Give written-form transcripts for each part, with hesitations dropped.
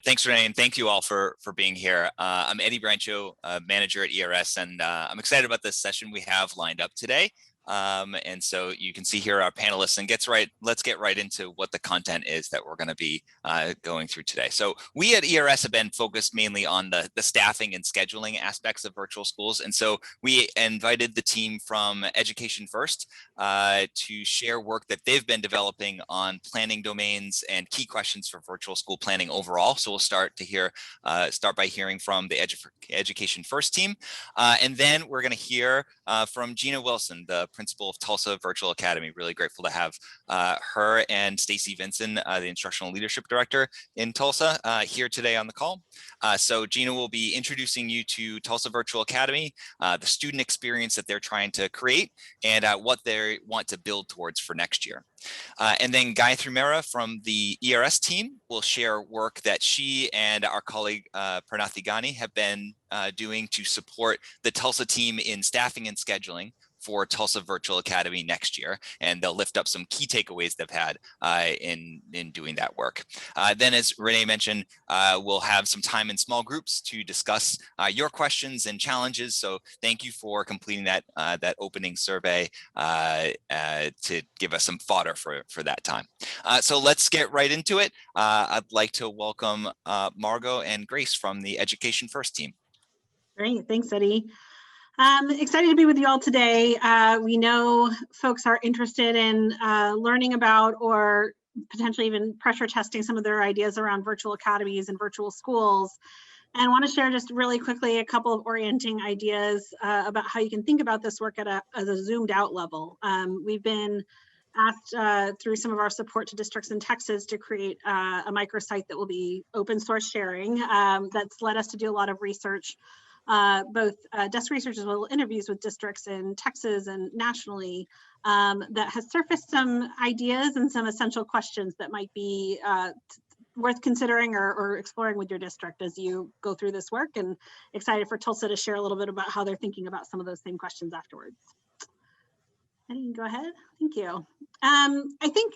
Thanks, Renee, and thank you all for being here. I'm Eddie Brancho, manager at ERS, and I'm excited about this session we have lined up today. And so you can see here our panelists, and let's get right into what the content is that we're going to be going through today. So we at ERS have been focused mainly on the staffing and scheduling aspects of virtual schools. And so we invited the team from Education First to share work that they've been developing on planning domains and key questions for virtual school planning overall. So we'll start by hearing from the Education First team. And then we're going to hear from Gina Wilson, the principal of Tulsa Virtual Academy. Really grateful to have her and Stacy Vinson, the Instructional Leadership Director in Tulsa, here today on the call. So Gina will be introducing you to Tulsa Virtual Academy, the student experience that they're trying to create, and what they want to build towards for next year. And then Gayatri Mehra from the ERS team will share work that she and our colleague Pranathi Ghani have been doing to support the Tulsa team in staffing and scheduling for Tulsa Virtual Academy next year, and they'll lift up some key takeaways they've had in doing that work. Then, as Renee mentioned, we'll have some time in small groups to discuss your questions and challenges. So thank you for completing that opening survey to give us some fodder for that time. So let's get right into it. I'd like to welcome Margot and Grace from the Education First team. Great, thanks, Eddie. Excited to be with you all today. We know folks are interested in learning about or potentially even pressure testing some of their ideas around virtual academies and virtual schools. And want to share just really quickly a couple of orienting ideas about how you can think about this work at a zoomed out level. We've been asked through some of our support to districts in Texas to create a microsite that will be open source sharing. That's led us to do a lot of research, both desk research as well as interviews with districts in Texas and nationally, that has surfaced some ideas and some essential questions that might be worth considering or exploring with your district as you go through this work, and excited for Tulsa to share a little bit about how they're thinking about some of those same questions afterwards. Eddie, go ahead. Thank you. I think,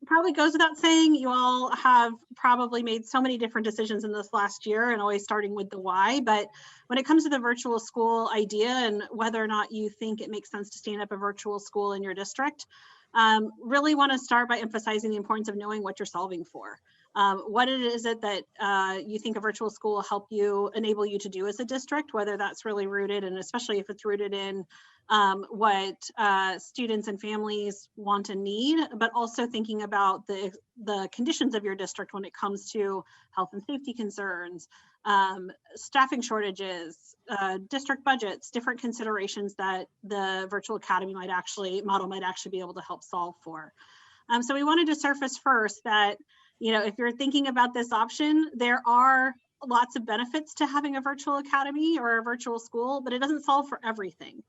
probably goes without saying, you all have probably made so many different decisions in this last year, and always starting with the why. But when it comes to the virtual school idea and whether or not you think it makes sense to stand up a virtual school in your district, really want to start by emphasizing the importance of knowing what you're solving for. What is it that you think a virtual school will help you, enable you to do as a district, whether that's really rooted, and especially if it's rooted in what students and families want and need, but also thinking about the conditions of your district when it comes to health and safety concerns, staffing shortages, district budgets, different considerations that the virtual academy model might actually be able to help solve for. So we wanted to surface first that, if you're thinking about this option, there are lots of benefits to having a virtual academy or a virtual school, but it doesn't solve for everything.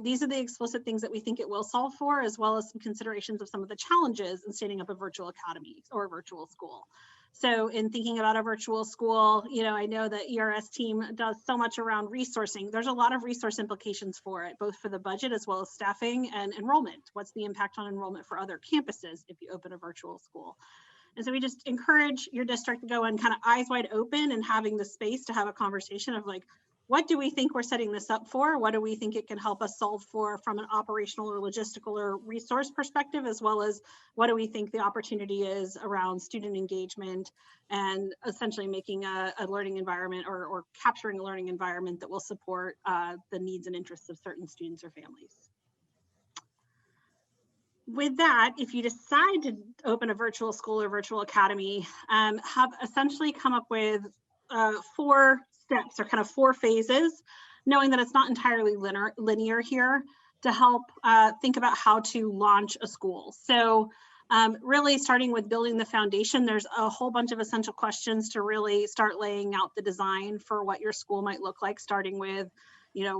These are the explicit things that we think it will solve for, as well as some considerations of some of the challenges in standing up a virtual academy or a virtual school. So in thinking about a virtual school, I know the ERS team does so much around resourcing. There's a lot of resource implications for it, both for the budget as well as staffing and enrollment. What's the impact on enrollment for other campuses if you open a virtual school? And so we just encourage your district to go in kind of eyes wide open and having the space to have a conversation of like, what do we think we're setting this up for? What do we think it can help us solve for from an operational or logistical or resource perspective, as well as what do we think the opportunity is around student engagement and essentially making a learning environment or capturing a learning environment that will support the needs and interests of certain students or families. With that, if you decide to open a virtual school or virtual academy, have essentially come up with 4 steps or kind of 4 phases, knowing that it's not entirely linear here, to help think about how to launch a school. So really starting with building the foundation, there's a whole bunch of essential questions to really start laying out the design for what your school might look like, starting with,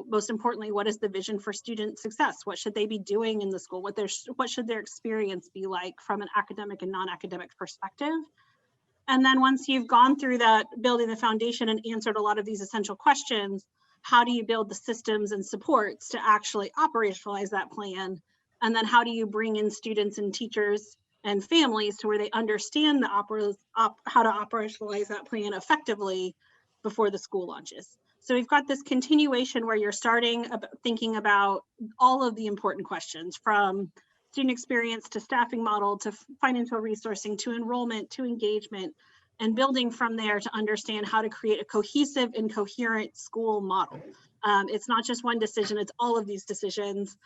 most importantly, what is the vision for student success? What should they be doing in the school? What should their experience be like from an academic and non-academic perspective? And then once you've gone through that, building the foundation and answered a lot of these essential questions, how do you build the systems and supports to actually operationalize that plan? And then how do you bring in students and teachers and families to where they understand the how to operationalize that plan effectively before the school launches. So we've got this continuation where you're starting thinking about all of the important questions, from student experience to staffing model to financial resourcing to enrollment to engagement, and building from there to understand how to create a cohesive and coherent school model. It's not just one decision, it's all of these decisions,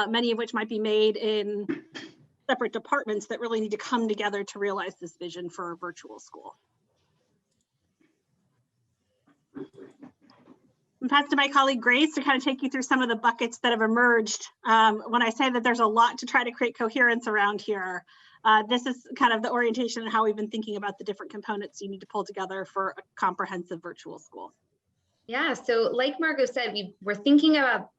many of which might be made in separate departments that really need to come together to realize this vision for a virtual school. I'm passing to my colleague Grace to kind of take you through some of the buckets that have emerged. When I say that there's a lot to try to create coherence around here, this is kind of the orientation and how we've been thinking about the different components you need to pull together for a comprehensive virtual school. Yeah, so like Margot said, we're thinking about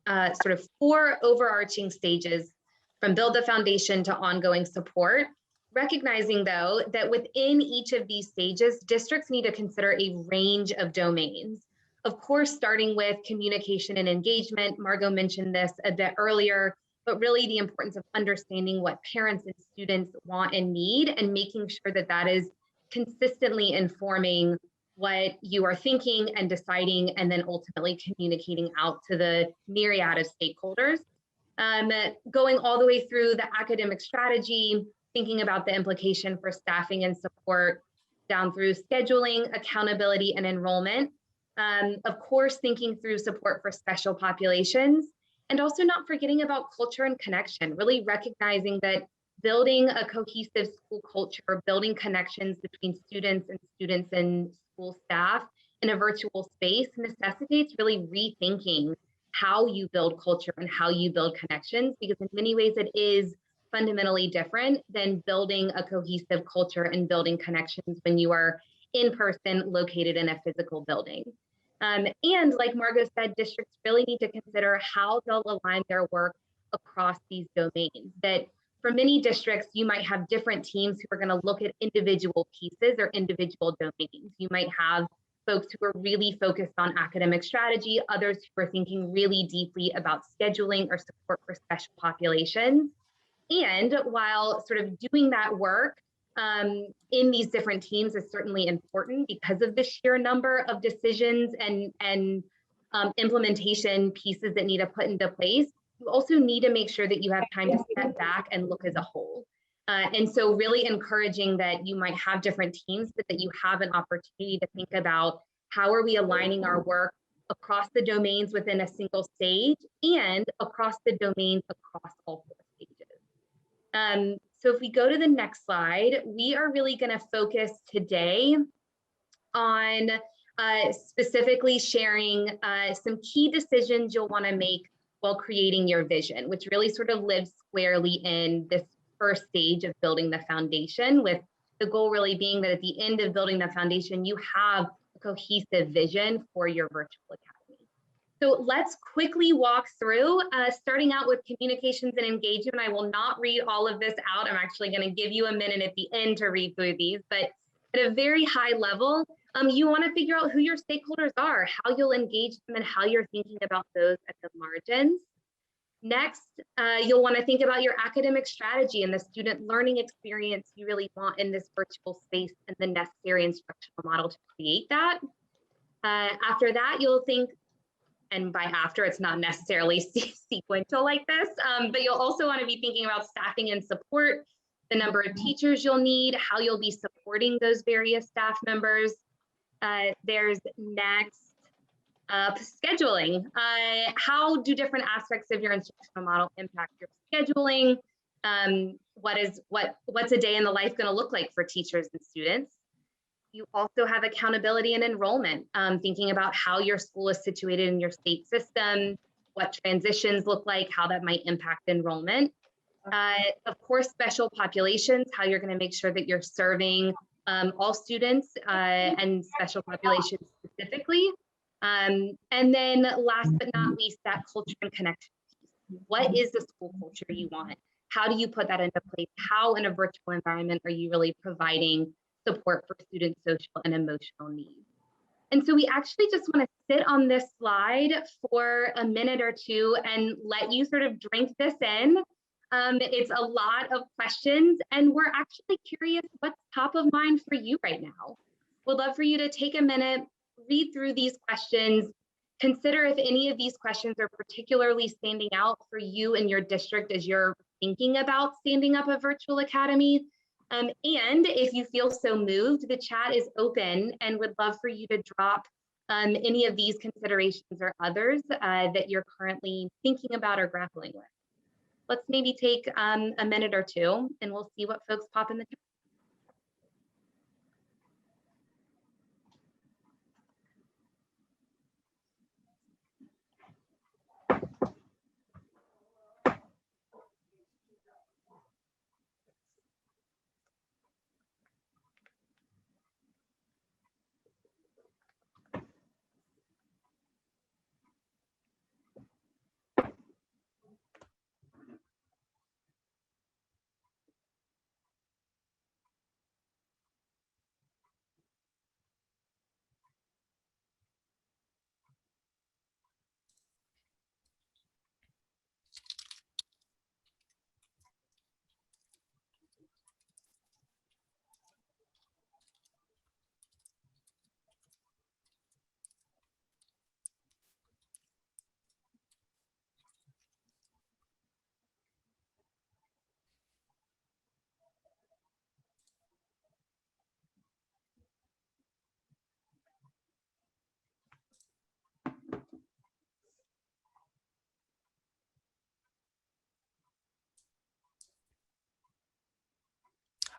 sort of 4 overarching stages, from build the foundation to ongoing support, recognizing though that within each of these stages, districts need to consider a range of domains. Of course, starting with communication and engagement. Margot mentioned this a bit earlier, but really the importance of understanding what parents and students want and need, and making sure that that is consistently informing what you are thinking and deciding, and then ultimately communicating out to the myriad of stakeholders. Going all the way through the academic strategy, thinking about the implication for staffing and support, down through scheduling, accountability, and enrollment. Of course, thinking through support for special populations, and also not forgetting about culture and connection, really recognizing that building a cohesive school culture, building connections between students and school staff in a virtual space necessitates really rethinking how you build culture and how you build connections, because in many ways it is fundamentally different than building a cohesive culture and building connections when you are in person located in a physical building. And like Margot said, districts really need to consider how they'll align their work across these domains. That for many districts, you might have different teams who are going to look at individual pieces or individual domains. You might have folks who are really focused on academic strategy, others who are thinking really deeply about scheduling or support for special populations. And while sort of doing that work in these different teams is certainly important because of the sheer number of decisions and implementation pieces that need to put into place, you also need to make sure that you have time to step back and look as a whole. And so really encouraging that you might have different teams, but that you have an opportunity to think about how are we aligning our work across the domains within a single stage and across the domains across all 4 stages. So if we go to the next slide, we are really going to focus today on specifically sharing some key decisions you'll want to make while creating your vision, which really sort of lives squarely in this first stage of building the foundation, with the goal really being that at the end of building the foundation, you have a cohesive vision for your virtual academy. So let's quickly walk through, starting out with communications and engagement. I will not read all of this out. I'm actually going to give you a minute at the end to read through these, but at a very high level, you want to figure out who your stakeholders are, how you'll engage them, and how you're thinking about those at the margins. Next, you'll want to think about your academic strategy and the student learning experience you really want in this virtual space and the necessary instructional model to create that. After that, you'll think, and by after, it's not necessarily sequential like this, but you'll also want to be thinking about staffing and support, the number of teachers you'll need, how you'll be supporting those various staff members. There's next scheduling. How do different aspects of your instructional model impact your scheduling? What's a day in the life going to look like for teachers and students? You also have accountability and enrollment, thinking about how your school is situated in your state system, what transitions look like, how that might impact enrollment. Of course, special populations, how you're going to make sure that you're serving all students and special populations specifically. And then last but not least, that culture and connection piece. What is the school culture you want? How do you put that into place? How in a virtual environment are you really providing support for student social and emotional needs? And so we actually just want to sit on this slide for a minute or two and let you sort of drink this in. It's a lot of questions, and we're actually curious what's top of mind for you right now. We'd love for you to take a minute, read through these questions, consider if any of these questions are particularly standing out for you and your district as you're thinking about standing up a virtual academy. And if you feel so moved, the chat is open and would love for you to drop any of these considerations or others that you're currently thinking about or grappling with. Let's maybe take a minute or two and we'll see what folks pop in the chat.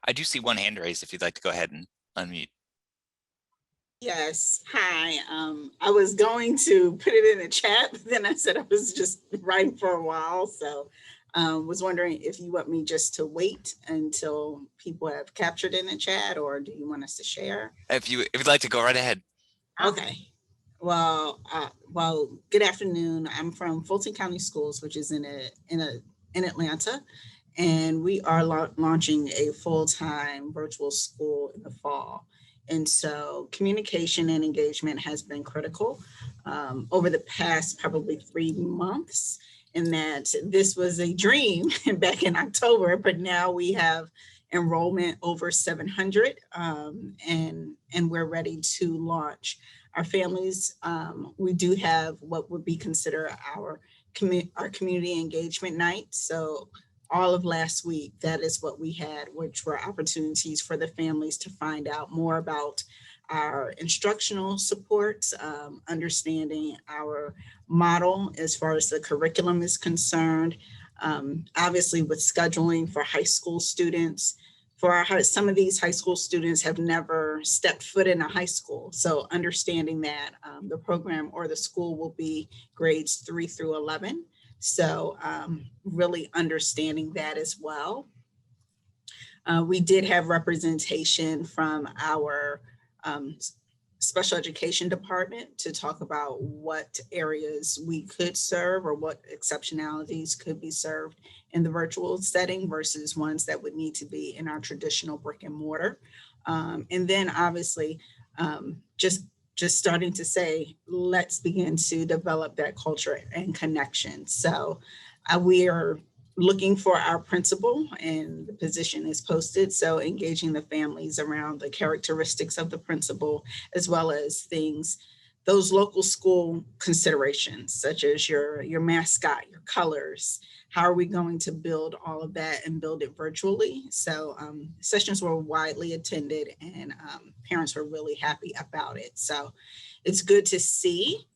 I do see one hand raised if you'd like to go ahead and unmute. Yes, hi. I was going to put it in the chat, but then I said I was just writing for a while. So was wondering if you want me just to wait until people have captured in the chat, or do you want us to share? If you'd like to go right ahead. Okay. Well, good afternoon. I'm from Fulton County Schools, which is in Atlanta, and we are launching a full-time virtual school in the fall. And so communication and engagement has been critical over the past probably 3 months, in that this was a dream back in October, but now we have enrollment over 700 and we're ready to launch. Our families, we do have what would be considered our community engagement night. So all of last week, that is what we had, which were opportunities for the families to find out more about our instructional supports, understanding our model as far as the curriculum is concerned, obviously with scheduling for high school students. Some of these high school students have never stepped foot in a high school. So understanding that the program or the school will be grades 3 through 11. So really understanding that as well. We did have representation from our special education department to talk about what areas we could serve or what exceptionalities could be served in the virtual setting versus ones that would need to be in our traditional brick and mortar. And then obviously just starting to say, let's begin to develop that culture and connection. So we are looking for our principal, and the position is posted. So engaging the families around the characteristics of the principal, as well as those local school considerations, such as your mascot, your colors. How are we going to build all of that and build it virtually? So sessions were widely attended, and parents were really happy about it. So it's good to see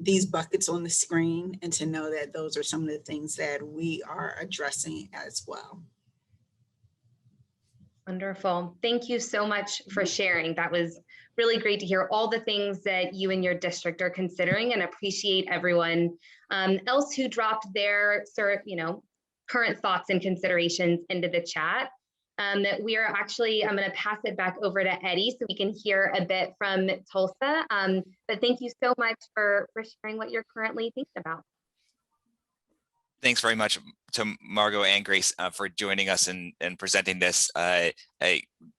these buckets on the screen and to know that those are some of the things that we are addressing as well. Wonderful. Thank you so much for sharing. That was really great to hear all the things that you and your district are considering, and appreciate everyone else who dropped their current thoughts and considerations into the chat. We are actually, I'm going to pass it back over to Eddie so we can hear a bit from Tulsa. But thank you so much for sharing what you're currently thinking about. Thanks very much, Margot and Grace for joining us and presenting this.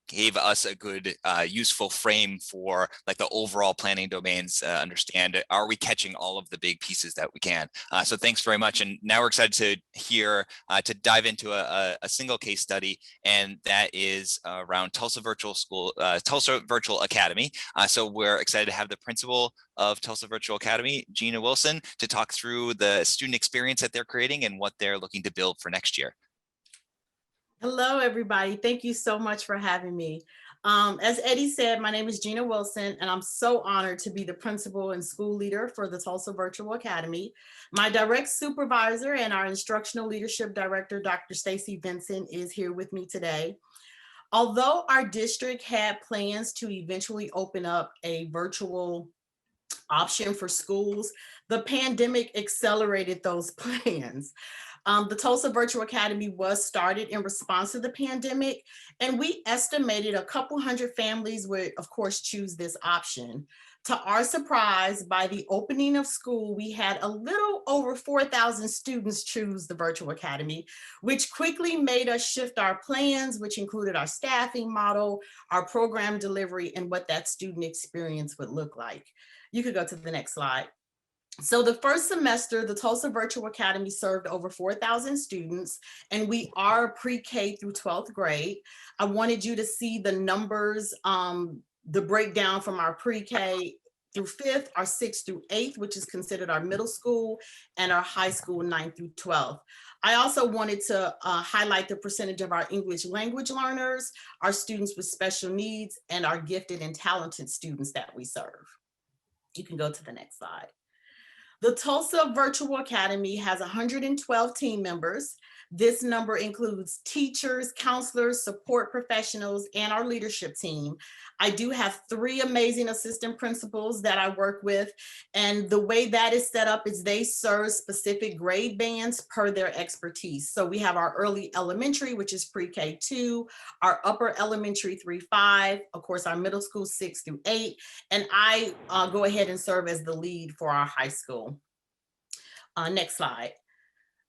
Gave us a good useful frame for like the overall planning domains, understand, are we catching all of the big pieces that we can? So thanks very much. And now we're excited to hear, to dive into a single case study, and that is around Tulsa Virtual School, Tulsa Virtual Academy. So we're excited to have the principal of Tulsa Virtual Academy, Gina Wilson, to talk through the student experience that they're creating and what they're looking to build for next year. Hello, everybody. Thank you so much for having me. As Eddie said, my name is Gina Wilson, and I'm so honored to be the principal and school leader for the Tulsa Virtual Academy. My direct supervisor and our instructional leadership director, Dr. Stacy Vincent, is here with me today. Although our district had plans to eventually open up a virtual option for schools, the pandemic accelerated those plans. The Tulsa Virtual Academy was started in response to the pandemic, and we estimated a couple hundred families would, of course, choose this option. To our surprise, by the opening of school, we had a little over 4,000 students choose the Virtual Academy, which quickly made us shift our plans, which included our staffing model, our program delivery, and what that student experience would look like. You could go to the next slide. So the first semester, the Tulsa Virtual Academy served over 4,000 students, and we are pre-K through 12th grade. I wanted you to see the numbers, the breakdown from our pre-K through 5th, our 6th through 8th, which is considered our middle school, and our high school 9th through 12th. I also wanted to highlight the percentage of our English language learners, our students with special needs, and our gifted and talented students that we serve. You can go to the next slide. The Tulsa Virtual Academy has 112 team members. This number includes teachers, counselors, support professionals, and our leadership team. I do have 3 amazing assistant principals that I work with, and the way that is set up is they serve specific grade bands per their expertise. So we have our early elementary, which is pre-K 2, our upper elementary 3-5, of course, our middle school 6 through 8, and I go ahead and serve as the lead for our high school. Next slide.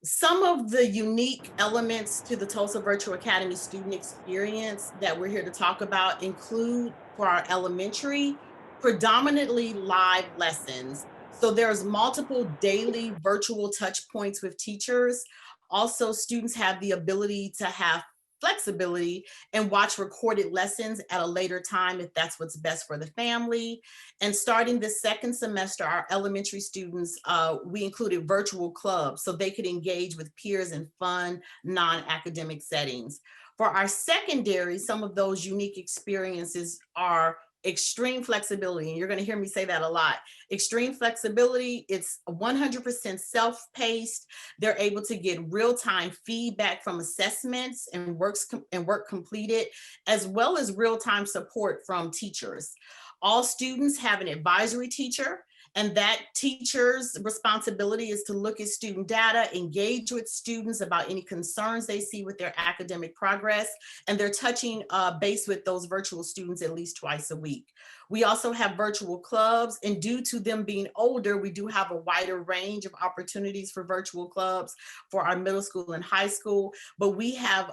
Some of the unique elements to the Tulsa Virtual Academy student experience that we're here to talk about include, for our elementary, predominantly live lessons. So there's multiple daily virtual touch points with teachers. Also, students have the ability to have flexibility and watch recorded lessons at a later time if that's what's best for the family. And starting the second semester, our elementary students, we included virtual clubs so they could engage with peers in fun, non-academic settings. For our secondary, some of those unique experiences are extreme flexibility, and you're going to hear me say that a lot. Extreme flexibility, it's 100% self-paced. They're able to get real-time feedback from assessments and work completed, as well as real-time support from teachers. All students have an advisory teacher, and that teacher's responsibility is to look at student data, engage with students about any concerns they see with their academic progress, and they're touching base with those virtual students at least twice a week. We also have virtual clubs, and due to them being older, we do have a wider range of opportunities for virtual clubs for our middle school and high school, but we have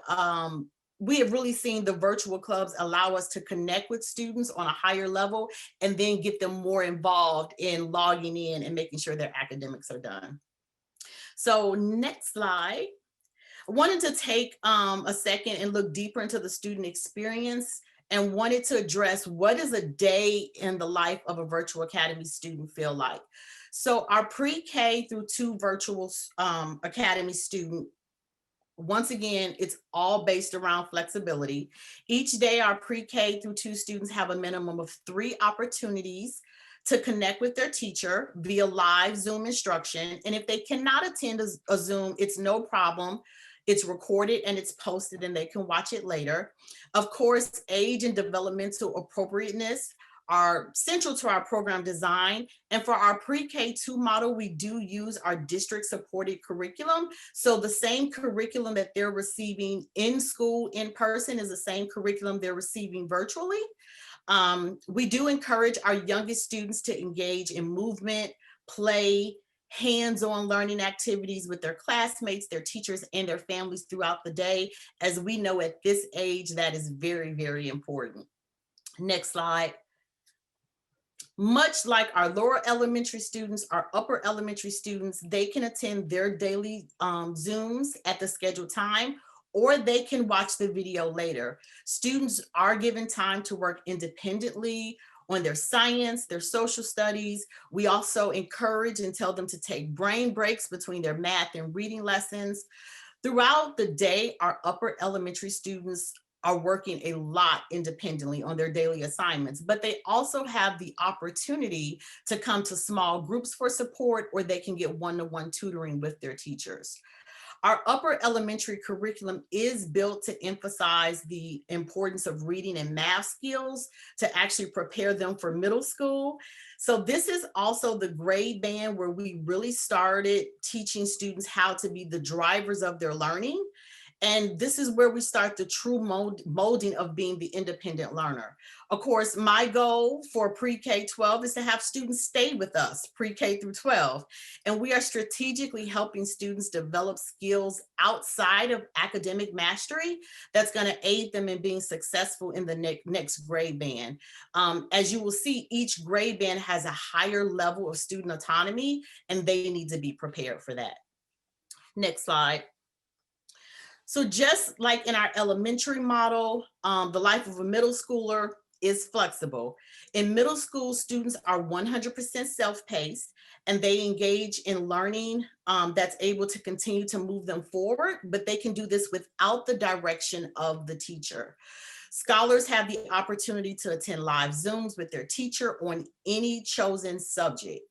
really seen the virtual clubs allow us to connect with students on a higher level and then get them more involved in logging in and making sure their academics are done. So next slide. I wanted to take a second and look deeper into the student experience and wanted to address what does a day in the life of a virtual academy student feel like. So our pre-K through 2 virtual academy student, once again, it's all based around flexibility. Each day, our pre-K through 2 students have a minimum of 3 opportunities to connect with their teacher via live Zoom instruction. And if they cannot attend a Zoom, it's no problem. It's recorded and it's posted and they can watch it later. Of course, age and developmental appropriateness are central to our program design. And for our pre-K 2 model, we do use our district supported curriculum. So the same curriculum that they're receiving in school, in person, is the same curriculum they're receiving virtually. We do encourage our youngest students to engage in movement, play, hands-on learning activities with their classmates, their teachers, and their families throughout the day. As we know at this age, that is very, very important. Next slide. Much like our lower elementary students, our upper elementary students, they can attend their daily Zooms at the scheduled time, or they can watch the video later. Students are given time to work independently on their science, their social studies. We also encourage and tell them to take brain breaks between their math and reading lessons. Throughout the day, our upper elementary students are working a lot independently on their daily assignments, but they also have the opportunity to come to small groups for support, or they can get one-to-one tutoring with their teachers. Our upper elementary curriculum is built to emphasize the importance of reading and math skills to actually prepare them for middle school. So this is also the grade band where we really started teaching students how to be the drivers of their learning. And this is where we start the true molding of being the independent learner. Of course, my goal for pre-K 12 is to have students stay with us pre-K through 12. And we are strategically helping students develop skills outside of academic mastery that's going to aid them in being successful in the next grade band. As you will see, each grade band has a higher level of student autonomy, and they need to be prepared for that. Next slide. So just like in our elementary model, the life of a middle schooler is flexible. In middle school, students are 100% self-paced, and they engage in learning that's able to continue to move them forward, but they can do this without the direction of the teacher. Scholars have the opportunity to attend live Zooms with their teacher on any chosen subject.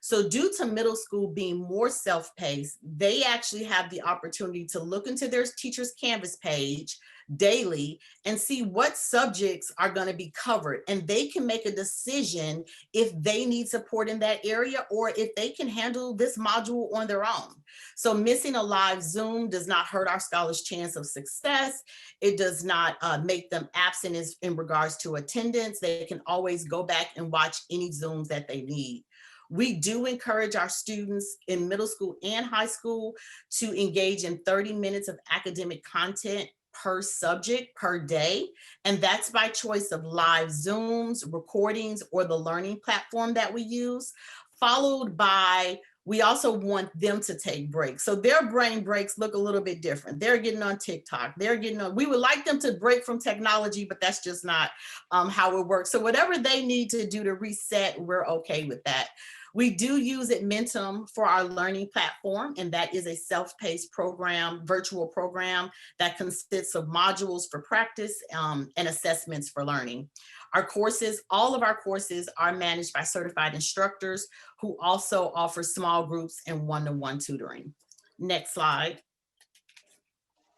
So due to middle school being more self-paced, they actually have the opportunity to look into their teacher's Canvas page daily and see what subjects are going to be covered. And they can make a decision if they need support in that area or if they can handle this module on their own. So missing a live Zoom does not hurt our scholars' chance of success. It does not make them absent in regards to attendance. They can always go back and watch any Zooms that they need. We do encourage our students in middle school and high school to engage in 30 minutes of academic content per subject per day. And that's by choice of live Zooms, recordings, or the learning platform that we use, followed by, we also want them to take breaks. So their brain breaks look a little bit different. They're getting on TikTok. They're getting on, we would like them to break from technology, but that's just not how it works. So whatever they need to do to reset, we're okay with that. We do use Admentum for our learning platform, and that is a self-paced program, virtual program that consists of modules for practice and assessments for learning. Our courses, all of our courses are managed by certified instructors who also offer small groups and one-to-one tutoring. Next slide.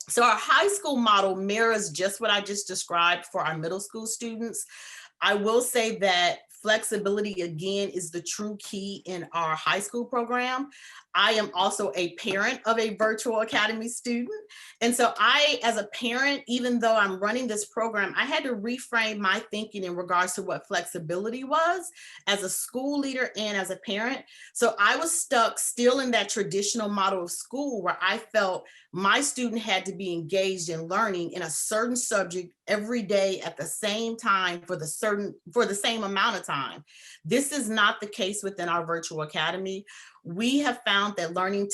So our high school model mirrors just what I just described for our middle school students. I will say that flexibility, again, is the true key in our high school program. I am also a parent of a virtual academy student. And so I, as a parent, even though I'm running this program, I had to reframe my thinking in regards to what flexibility was as a school leader and as a parent. So I was stuck still in that traditional model of school where I felt my student had to be engaged in learning in a certain subject every day at the same time for the same amount of time. This is not the case within our virtual academy. We have found that learning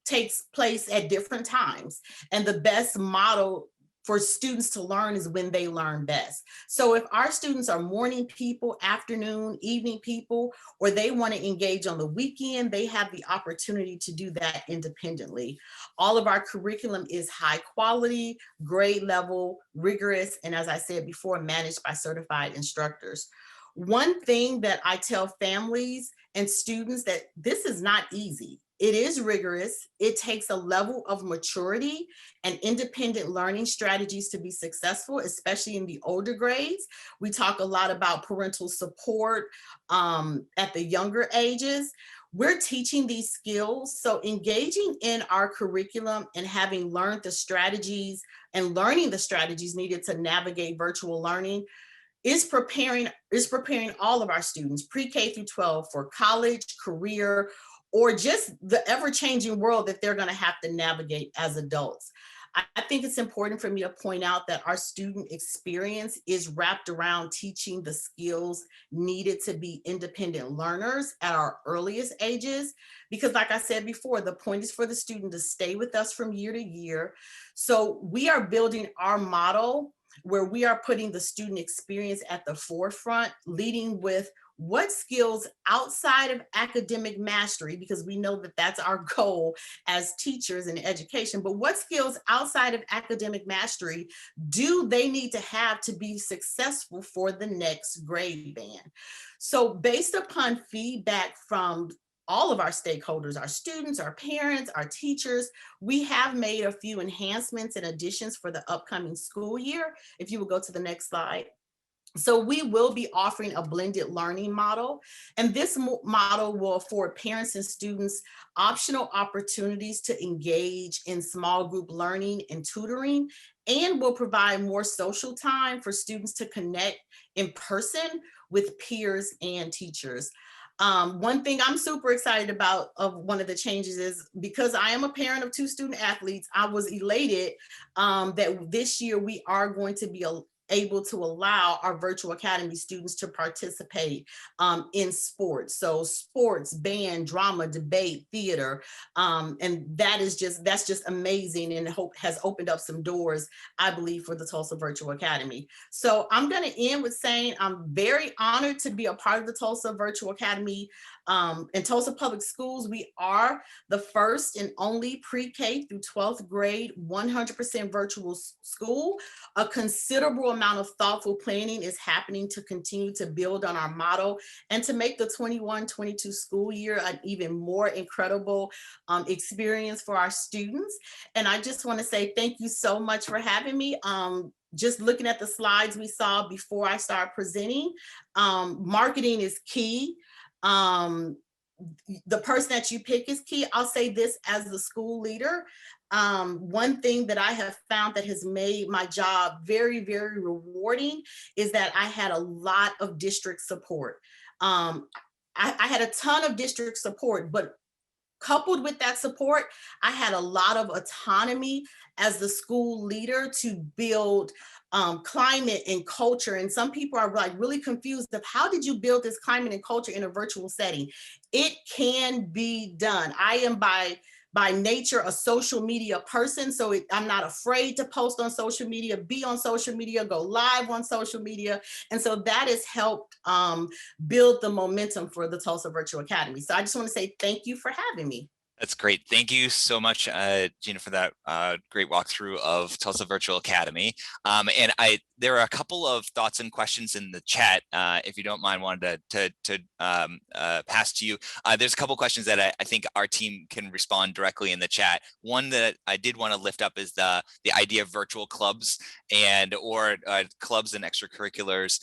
takes place at different times, and the best model for students to learn is when they learn best. So if our students are morning people, afternoon, evening people, or they want to engage on the weekend, they have the opportunity to do that independently. All of our curriculum is high quality, grade level, rigorous, and as I said before, managed by certified instructors. One thing that I tell families and students that this is not easy. It is rigorous. It takes a level of maturity and independent learning strategies to be successful, especially in the older grades. We talk a lot about parental support at the younger ages. We're teaching these skills. So engaging in our curriculum and having learned the strategies and learning the strategies needed to navigate virtual learning, is preparing all of our students, pre-K through 12, for college, career, or just the ever-changing world that they're going to have to navigate as adults. I think it's important for me to point out that our student experience is wrapped around teaching the skills needed to be independent learners at our earliest ages. Because like I said before, the point is for the student to stay with us from year to year. So we are building our model where we are putting the student experience at the forefront, leading with what skills outside of academic mastery, because we know that that's our goal as teachers in education, but what skills outside of academic mastery do they need to have to be successful for the next grade band? So based upon feedback from all of our stakeholders, our students, our parents, our teachers, we have made a few enhancements and additions for the upcoming school year. If you will go to the next slide. So we will be offering a blended learning model, and this model will afford parents and students optional opportunities to engage in small group learning and tutoring, and will provide more social time for students to connect in person with peers and teachers. One thing I'm super excited about of one of the changes is, because I am a parent of 2 student athletes, I was elated that this year we are going to be able to allow our virtual academy students to participate in sports. So sports, band, drama, debate, theater. And that's just amazing, and has opened up some doors, I believe, for the Tulsa Virtual Academy. So I'm gonna end with saying I'm very honored to be a part of the Tulsa Virtual Academy. In Tulsa Public Schools, we are the first and only pre-K through 12th grade 100% virtual school. A considerable amount of thoughtful planning is happening to continue to build on our model and to make the 21-22 school year an even more incredible experience for our students. And I just want to say thank you so much for having me. Just looking at the slides we saw before I start presenting, marketing is key. The person that you pick is key. I'll say this as the school leader. One thing that I have found that has made my job very, very rewarding is that I had a lot of district support. I had a ton of district support, but coupled with that support, I had a lot of autonomy as the school leader to build climate and culture. And some people are like really confused of, how did you build this climate and culture in a virtual setting? It can be done. I am by nature a social media person, so I'm not afraid to post on social media, be on social media, go live on social media. And so that has helped build the momentum for the Tulsa Virtual Academy. So I just want to say thank you for having me. That's great. Thank you so much, Gina, for that great walkthrough of Tulsa Virtual Academy. And there are a couple of thoughts and questions in the chat, if you don't mind, wanted to pass to you. There's a couple questions that I think our team can respond directly in the chat. One that I did want to lift up is the idea of virtual clubs or clubs and extracurriculars,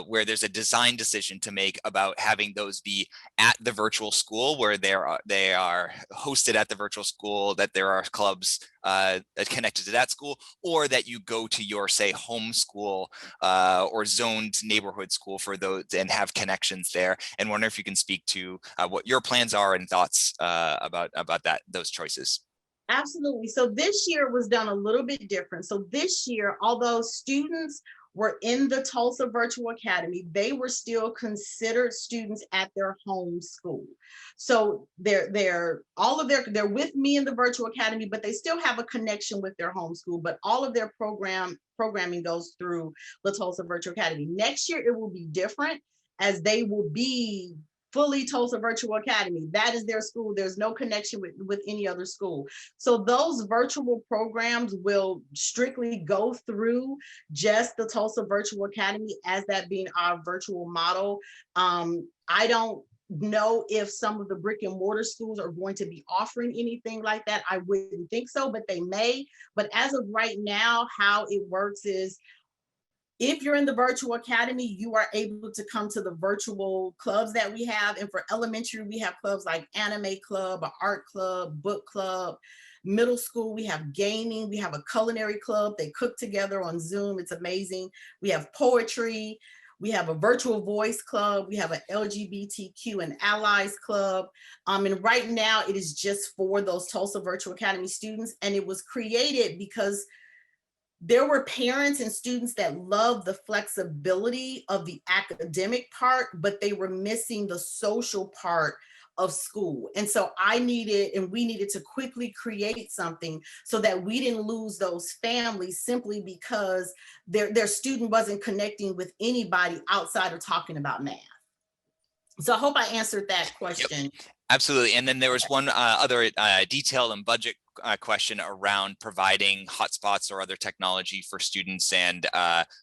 where there's a design decision to make about having those be at the virtual school, where they are hosted at the virtual school, that there are clubs connected to that school, or that you go to your, say, home school or zoned neighborhood school for those and have connections there. And wonder if you can speak to what your plans are and thoughts about those choices. Absolutely. So this year was done a little bit different. So this year, although students were in the Tulsa Virtual Academy, they were still considered students at their home school. So they're with me in the Virtual Academy, but they still have a connection with their home school, but all of their programming goes through the Tulsa Virtual Academy. Next year, it will be different, as they will be fully Tulsa Virtual Academy. That is their school. There's no connection with any other school. So those virtual programs will strictly go through just the Tulsa Virtual Academy, as that being our virtual model. I don't know if some of the brick and mortar schools are going to be offering anything like that. I wouldn't think so, but they may. But as of right now, how it works is, if you're in the virtual academy, you are able to come to the virtual clubs that we have. And for elementary, we have clubs like anime club, or art club, book club. Middle school, we have gaming, we have a culinary club. They cook together on Zoom. It's amazing. We have poetry. We have a virtual voice club. We have an LGBTQ and allies club. And right now it is just for those Tulsa Virtual Academy students. And it was created because there were parents and students that loved the flexibility of the academic part, but they were missing the social part of school. And so we needed to quickly create something so that we didn't lose those families simply because their student wasn't connecting with anybody outside of talking about math. So I hope I answered that question. Yep, absolutely. And then there was one other detail and budget question around providing hotspots or other technology for students, and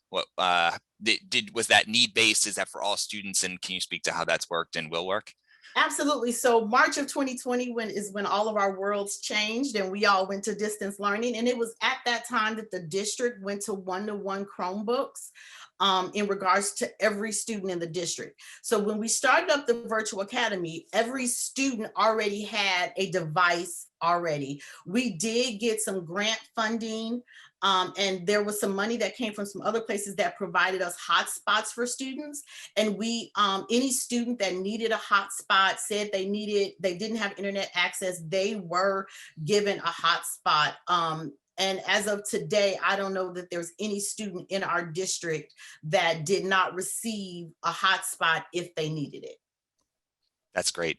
what was that need-based? Is that for all students? And can you speak to how that's worked and will work? Absolutely. So March of 2020 when all of our worlds changed and we all went to distance learning. And it was at that time that the district went to one-to-one Chromebooks in regards to every student in the district. So when we started up the virtual academy, every student already had a device already. We did get some grant funding, and there was some money that came from some other places that provided us hotspots for students. And we, any student that needed a hotspot said they didn't have internet access, they were given a hotspot. And as of today, I don't know that there's any student in our district that did not receive a hotspot if they needed it. That's great.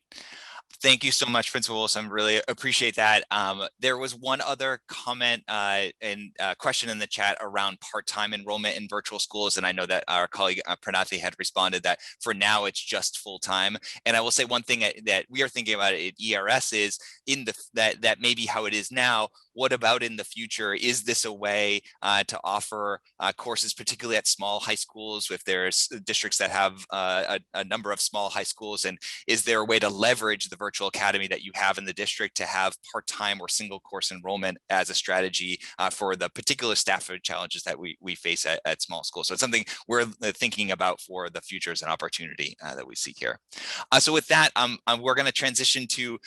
Thank you so much, Principal Wilson. Really appreciate that. There was one other comment and question in the chat around part-time enrollment in virtual schools. And I know that our colleague Pranathi had responded that for now it's just full-time. And I will say one thing that we are thinking about at ERS is that may be how it is now. What about in the future? Is this a way to offer courses, particularly at small high schools, if there's districts that have a number of small high schools? And is there a way to leverage the virtual academy that you have in the district to have part-time or single course enrollment as a strategy for the particular staffing challenges that we face at small schools? So it's something we're thinking about for the future as an opportunity that we see here. So with that, we're going to transition to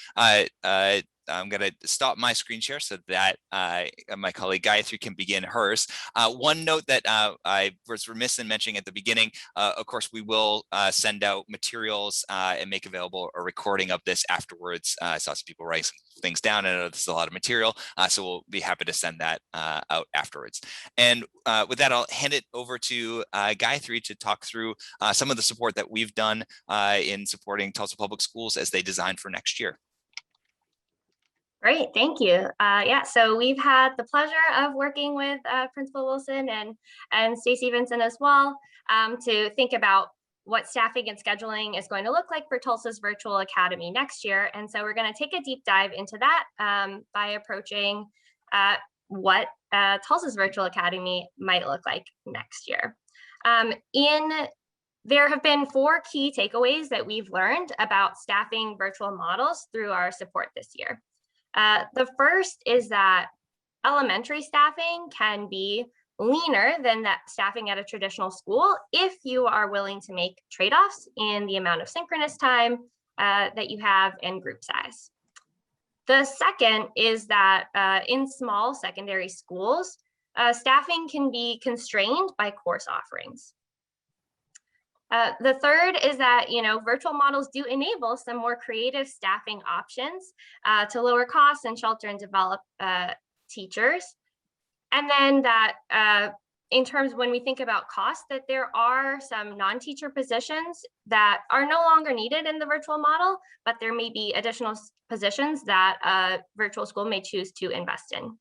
I'm going to stop my screen share so that my colleague Gayatri can begin hers. One note that I was remiss in mentioning at the beginning, of course, we will send out materials and make available a recording of this afterwards. I saw some people write some things down. I know this is a lot of material, so we'll be happy to send that out afterwards. And with that, I'll hand it over to Gayatri to talk through some of the support that we've done in supporting Tulsa Public Schools as they design for next year. Great, thank you. Yeah, so we've had the pleasure of working with Principal Wilson and Stacey Vincent as well to think about what staffing and scheduling is going to look like for Tulsa's Virtual Academy next year. And so we're going to take a deep dive into that by approaching what Tulsa's Virtual Academy might look like next year. There have been 4 key takeaways that we've learned about staffing virtual models through our support this year. The first is that elementary staffing can be leaner than that staffing at a traditional school if you are willing to make trade-offs in the amount of synchronous time that you have and group size. The second is that in small secondary schools, staffing can be constrained by course offerings. The third is that, virtual models do enable some more creative staffing options to lower costs and shelter and develop teachers. And then that in terms when we think about cost, that there are some non-teacher positions that are no longer needed in the virtual model, but there may be additional positions that a virtual school may choose to invest in.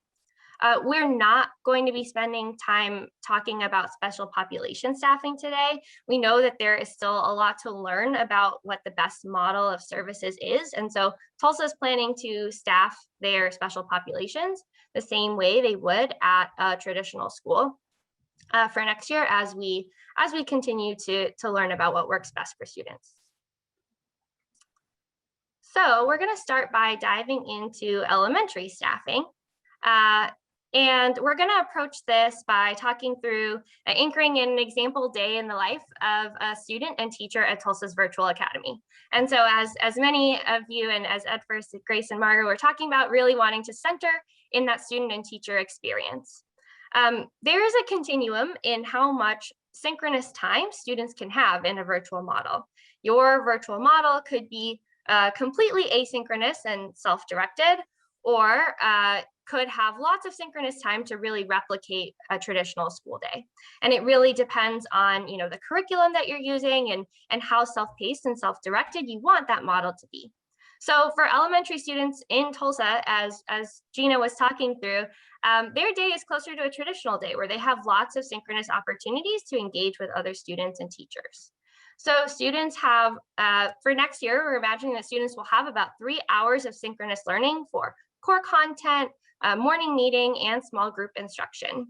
We're not going to be spending time talking about special population staffing today. We know that there is still a lot to learn about what the best model of services is. And so Tulsa is planning to staff their special populations the same way they would at a traditional school for next year as we continue to learn about what works best for students. So we're going to start by diving into elementary staffing. And we're going to approach this by talking through anchoring in an example day in the life of a student and teacher at Tulsa's Virtual Academy. And so as many of you and as Ed first, Grace and Margaret were talking about, really wanting to center in that student and teacher experience. There is a continuum in how much synchronous time students can have in a virtual model. Your virtual model could be completely asynchronous and self-directed, or could have lots of synchronous time to really replicate a traditional school day. And it really depends on, the curriculum that you're using and how self-paced and self-directed you want that model to be. So for elementary students in Tulsa, as Gina was talking through, their day is closer to a traditional day where they have lots of synchronous opportunities to engage with other students and teachers. So students have, for next year, we're imagining that students will have about 3 hours of synchronous learning for core content, morning meeting, and small group instruction.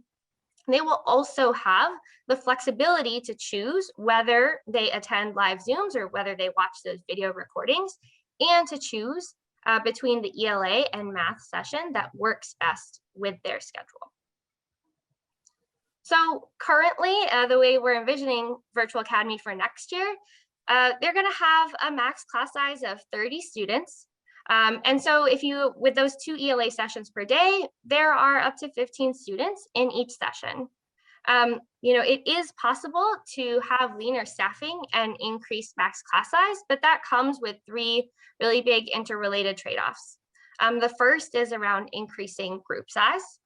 They will also have the flexibility to choose whether they attend live Zooms or whether they watch those video recordings, and to choose between the ELA and math session that works best with their schedule. So currently, the way we're envisioning Virtual Academy for next year, they're going to have a max class size of 30 students. And so if you, with those 2 ELA sessions per day, there are up to 15 students in each session. It is possible to have leaner staffing and increase max class size, but that comes with 3 really big interrelated trade-offs. The first is around increasing group size.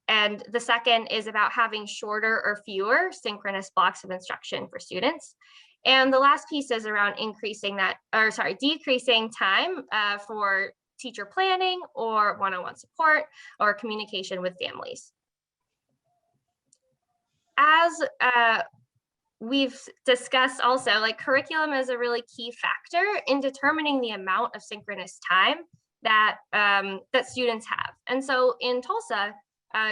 And the second is about having shorter or fewer synchronous blocks of instruction for students. And the last piece is around decreasing time for teacher planning or one-on-one support or communication with families. As we've discussed also, curriculum is a really key factor in determining the amount of synchronous time that students have. And so in Tulsa,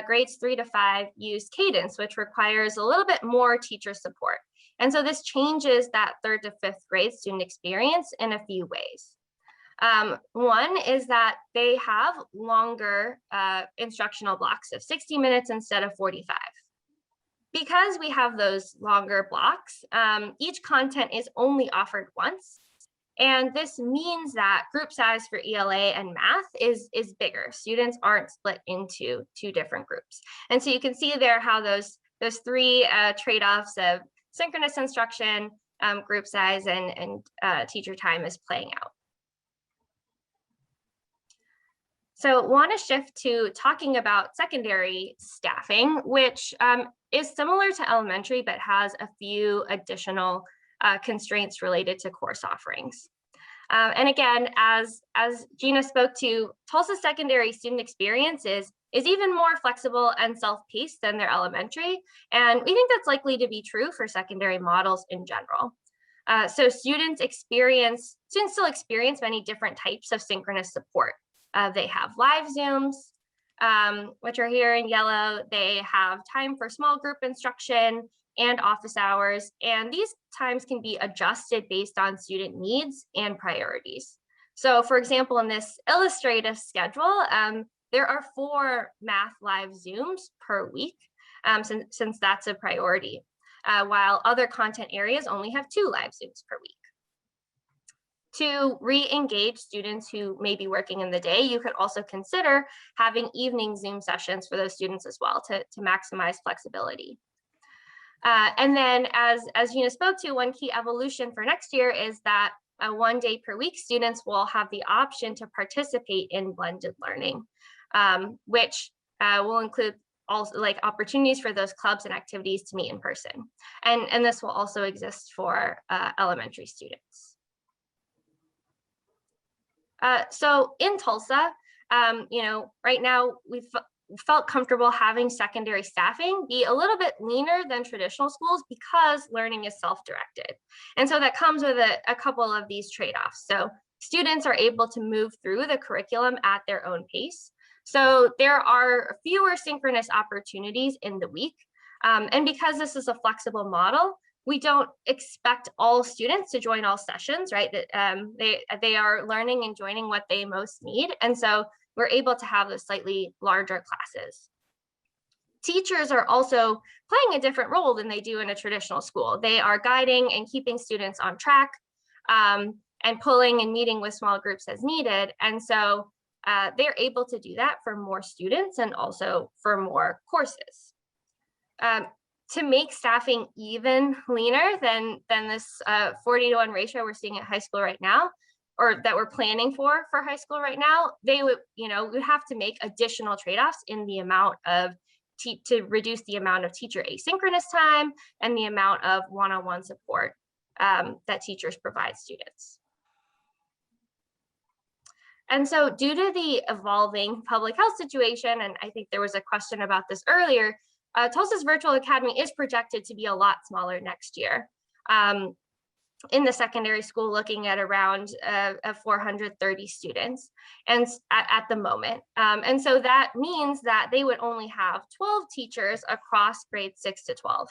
grades 3 to 5 use cadence, which requires a little bit more teacher support. And so this changes that 3rd to 5th grade student experience in a few ways. One is that they have longer instructional blocks of 60 minutes instead of 45. Because we have those longer blocks, each content is only offered once. And this means that group size for ELA and math is bigger. Students aren't split into 2 different groups. And so you can see there how those 3 trade-offs of synchronous instruction, group size, and teacher time is playing out. So want to shift to talking about secondary staffing, which is similar to elementary, but has a few additional constraints related to course offerings. And again, as Gina spoke to, Tulsa secondary student experience is even more flexible and self-paced than their elementary. And we think that's likely to be true for secondary models in general. So students still experience many different types of synchronous support. They have live Zooms, which are here in yellow. They have time for small group instruction and office hours. And these times can be adjusted based on student needs and priorities. So for example, in this illustrative schedule, there are 4 math live Zooms per week, since that's a priority, while other content areas only have 2 live Zooms per week. To re-engage students who may be working in the day, you could also consider having evening Zoom sessions for those students as well to maximize flexibility. And then as Gina spoke to, one key evolution for next year is that 1 day per week, students will have the option to participate in blended learning, which will include also opportunities for those clubs and activities to meet in person. And this will also exist for elementary students. So in Tulsa, right now we've felt comfortable having secondary staffing be a little bit leaner than traditional schools because learning is self-directed. And so that comes with a couple of these trade-offs. So students are able to move through the curriculum at their own pace. So there are fewer synchronous opportunities in the week. And because this is a flexible model, we don't expect all students to join all sessions, right? That they are learning and joining what they most need. And so we're able to have those slightly larger classes. Teachers are also playing a different role than they do in a traditional school. They are guiding and keeping students on track, and pulling and meeting with small groups as needed. And so they're able to do that for more students and also for more courses. To make staffing even leaner than this 40-to-1 ratio we're seeing at high school right now, or that we're planning for high school right now, they would, would have to make additional trade-offs in the amount of to reduce the amount of teacher asynchronous time and the amount of one-on-one support that teachers provide students. And so due to the evolving public health situation, and I think there was a question about this earlier, Tulsa's Virtual Academy is projected to be a lot smaller next year. In the secondary school, looking at around 430 students and at the moment. And so that means that they would only have 12 teachers across grades 6 to 12.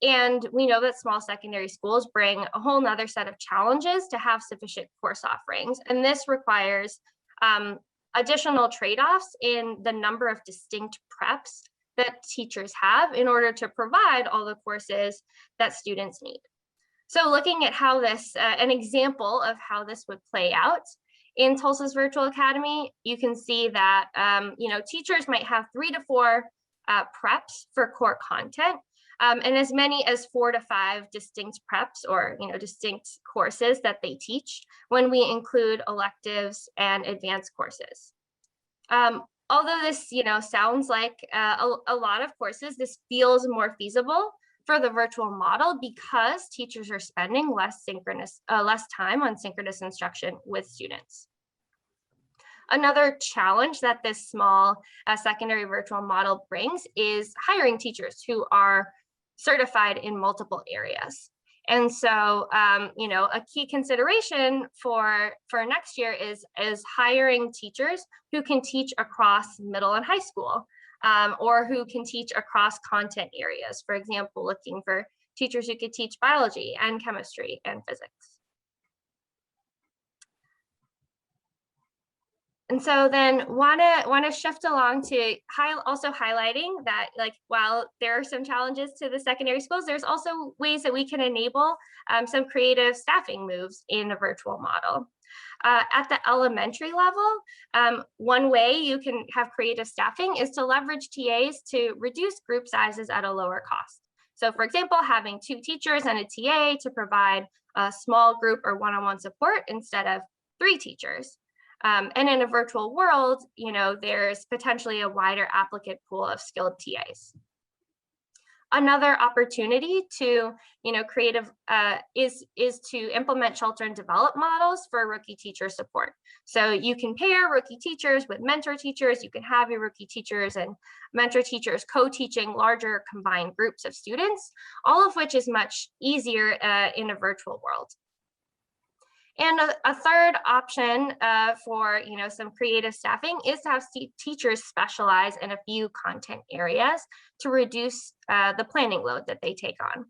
And we know that small secondary schools bring a whole nother set of challenges to have sufficient course offerings. And this requires additional trade-offs in the number of distinct preps that teachers have in order to provide all the courses that students need. So looking at how this, an example of how this would play out in Tulsa's Virtual Academy, you can see that, teachers might have 3 to 4 preps for core content, and as many as 4 to 5 distinct preps or, distinct courses that they teach when we include electives and advanced courses. Although this, sounds like a lot of courses, this feels more feasible for the virtual model because teachers are spending less time on synchronous instruction with students. Another challenge that this small secondary virtual model brings is hiring teachers who are certified in multiple areas. And so, a key consideration for next year is hiring teachers who can teach across middle and high school, or who can teach across content areas. For example, looking for teachers who could teach biology and chemistry and physics. And so then want to shift along to also highlighting that, while there are some challenges to the secondary schools, there's also ways that we can enable some creative staffing moves in a virtual model. At the elementary level, one way you can have creative staffing is to leverage TAs to reduce group sizes at a lower cost. So for example, having 2 teachers and a TA to provide a small group or one-on-one support instead of 3 teachers. And in a virtual world, there's potentially a wider applicant pool of skilled TAs. Another opportunity to, creative is to implement shelter and develop models for rookie teacher support. So you can pair rookie teachers with mentor teachers. You can have your rookie teachers and mentor teachers co-teaching larger combined groups of students, all of which is much easier in a virtual world. And a third option for some creative staffing is to have teachers specialize in a few content areas to reduce the planning load that they take on.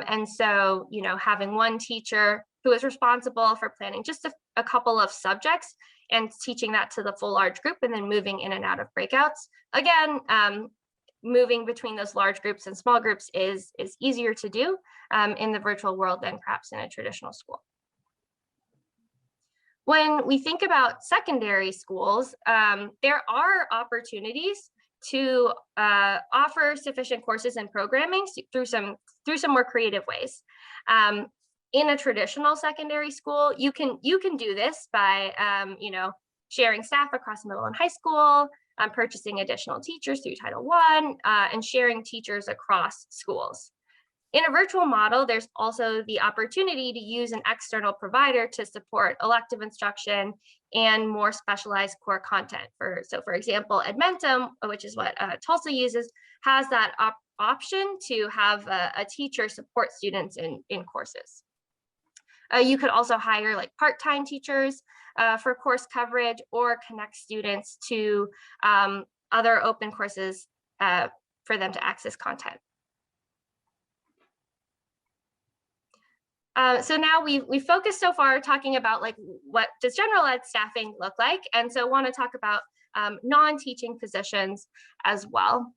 And so, having one teacher who is responsible for planning just a couple of subjects and teaching that to the full large group and then moving in and out of breakouts. Again, moving between those large groups and small groups is easier to do in the virtual world than perhaps in a traditional school. When we think about secondary schools, there are opportunities to offer sufficient courses and programming through some more creative ways. In a traditional secondary school, you can do this by sharing staff across middle and high school, purchasing additional teachers through Title I, and sharing teachers across schools. In a virtual model, there's also the opportunity to use an external provider to support elective instruction and more specialized core content. So for example, Edmentum, which is what Tulsa uses, has that option to have a teacher support students in courses. You could also hire part-time teachers for course coverage or connect students to other open courses for them to access content. So now we focused so far talking about like what does general ed staffing look like, and so want to talk about non-teaching positions as well.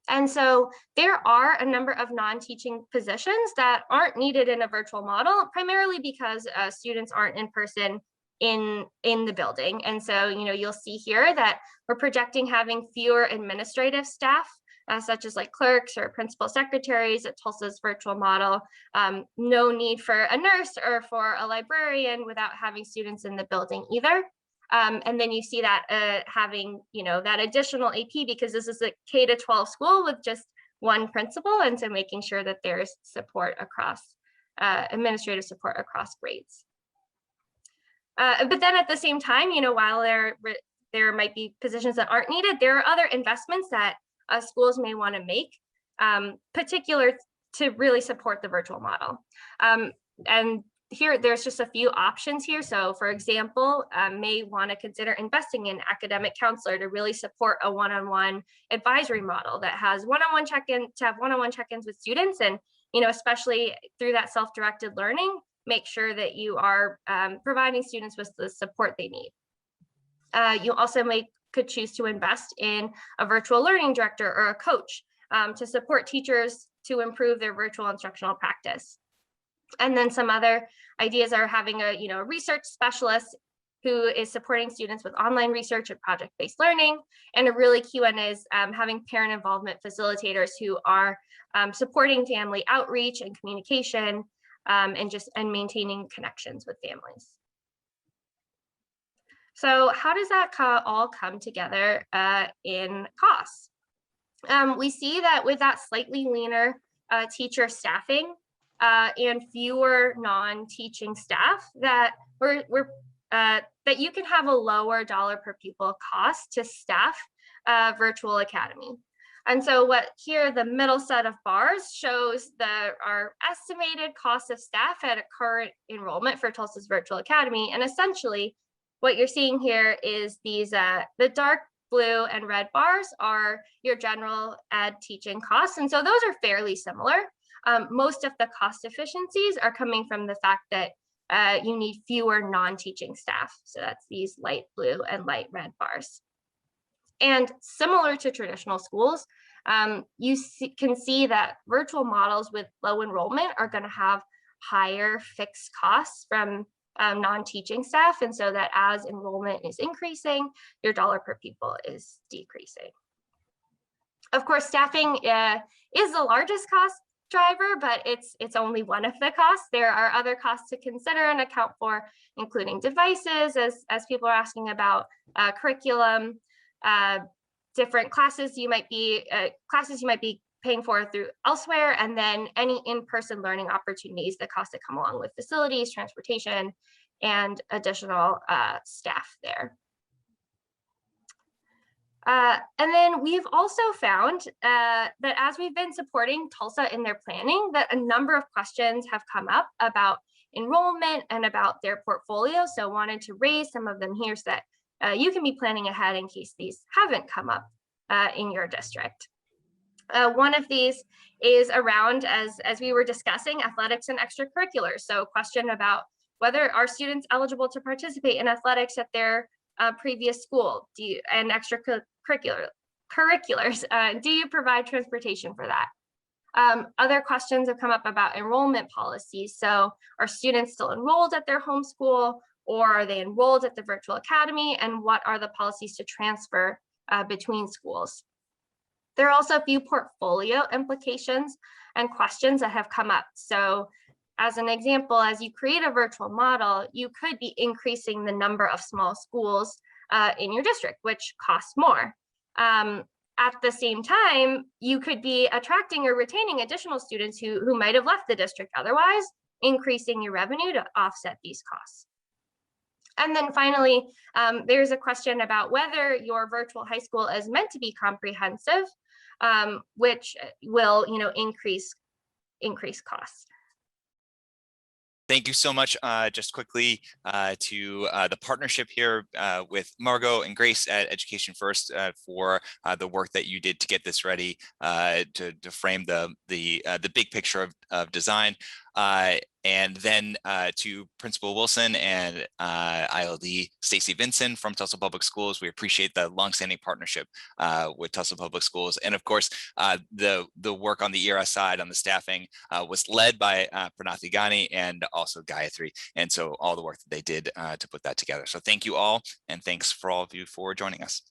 And so there are a number of non-teaching positions that aren't needed in a virtual model, primarily because students aren't in person in the building. And so, you'll see here that we're projecting having fewer administrative staff, such as like clerks or principal secretaries at Tulsa's virtual model. No need for a nurse or for a librarian without having students in the building either. And then you see that having, that additional AP, because this is a K-12 school with just one principal. And so making sure that there's support across, administrative support across grades. But then at the same time, while there might be positions that aren't needed, there are other investments that schools may want to make, particular to really support the virtual model. And here, there's just a few options here. So for example, may want to consider investing in academic counselor to really support a one-on-one advisory model that has one-on-one check-in, to have one-on-one check-ins with students. And, especially through that self-directed learning, make sure that you are providing students with the support they need. You also could choose to invest in a virtual learning director or a coach to support teachers to improve their virtual instructional practice. And then some other ideas are having a research specialist who is supporting students with online research and project-based learning. And a really key one is having parent involvement facilitators who are supporting family outreach and communication and maintaining connections with families. So how does that all come together in costs? We see that with that slightly leaner teacher staffing, and fewer non-teaching staff, that that you can have a lower dollar per pupil cost to staff virtual academy. And so what here, the middle set of bars shows our estimated cost of staff at a current enrollment for Tulsa's virtual academy. And essentially what you're seeing here is these, the dark blue and red bars are your general ed teaching costs. And so those are fairly similar. Most of the cost efficiencies are coming from the fact that you need fewer non-teaching staff. So that's these light blue and light red bars. And similar to traditional schools, you can see that virtual models with low enrollment are going to have higher fixed costs from non-teaching staff. And so that as enrollment is increasing, your dollar per pupil is decreasing. Of course, staffing is the largest cost driver, but it's only one of the costs. There are other costs to consider and account for, including devices, as people are asking about, curriculum, different classes you might be paying for through elsewhere, and then any in-person learning opportunities, the costs that come along with facilities, transportation, and additional staff there. And then we've also found that as we've been supporting Tulsa in their planning, that a number of questions have come up about enrollment and about their portfolio. So wanted to raise some of them here so that you can be planning ahead in case these haven't come up in your district. One of these is around, as we were discussing, athletics and extracurriculars. So a question about whether are students eligible to participate in athletics at their previous school, and extracurriculars, do you provide transportation for that? Other questions have come up about enrollment policies. So are students still enrolled at their home school, or are they enrolled at the virtual academy? And what are the policies to transfer between schools? There are also a few portfolio implications and questions that have come up. So as an example, as you create a virtual model, you could be increasing the number of small schools in your district, which costs more. At the same time, you could be attracting or retaining additional students who might have left the district otherwise, increasing your revenue to offset these costs. And then finally, there's a question about whether your virtual high school is meant to be comprehensive, which will, increase costs. Thank you so much. Just quickly to the partnership here with Margot and Grace at Education First for the work that you did to get this ready to frame the big picture of design. And then to Principal Wilson and ILD Stacy Vinson from Tulsa Public Schools, we appreciate the longstanding partnership with Tulsa Public Schools. And of course, the work on the ERS side on the staffing was led by Pranathi Ghani and also Gayatri. And so all the work that they did to put that together. So thank you all, and thanks for all of you for joining us.